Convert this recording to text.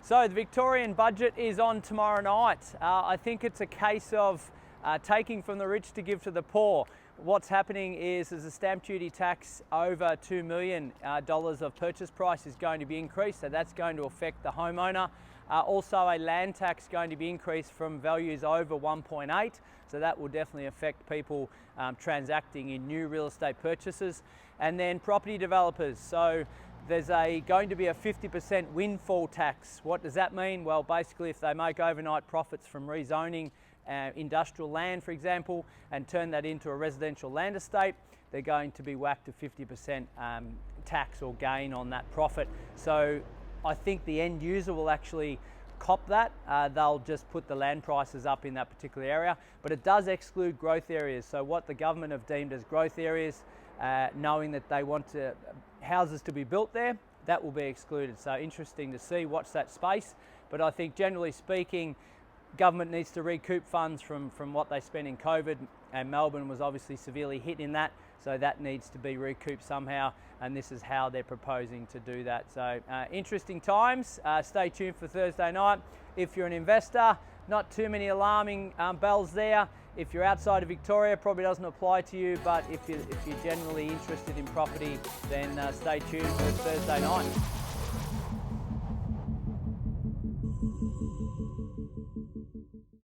So the Victorian budget is on tomorrow night. I think it's a case of taking from the rich to give to the poor. What's happening is there's a stamp duty tax over $2 million of purchase price is going to be increased, so that's going to affect the homeowner. Also a land tax going to be increased from values over 1.8, so that will definitely affect people transacting in new real estate purchases. And then property developers, so there's going to be a 50% windfall tax. What does that mean? Well, basically if they make overnight profits from rezoning industrial land, for example, and turn that into a residential land estate, they're going to be whacked a 50% tax or gain on that profit. So I think the end user will actually cop that. They'll just put the land prices up in that particular area, but it does exclude growth areas. So what the government have deemed as growth areas, knowing that they want houses to be built there, that will be excluded. So interesting to see, watch that space. But I think generally speaking, government needs to recoup funds from what they spent in COVID, and Melbourne was obviously severely hit in that, so that needs to be recouped somehow, and this is how they're proposing to do that. So interesting times. Stay tuned for Thursday night. If you're an investor, not too many alarming bells there. If you're outside of Victoria, probably doesn't apply to you, but if you're generally interested in property, then stay tuned for Thursday night.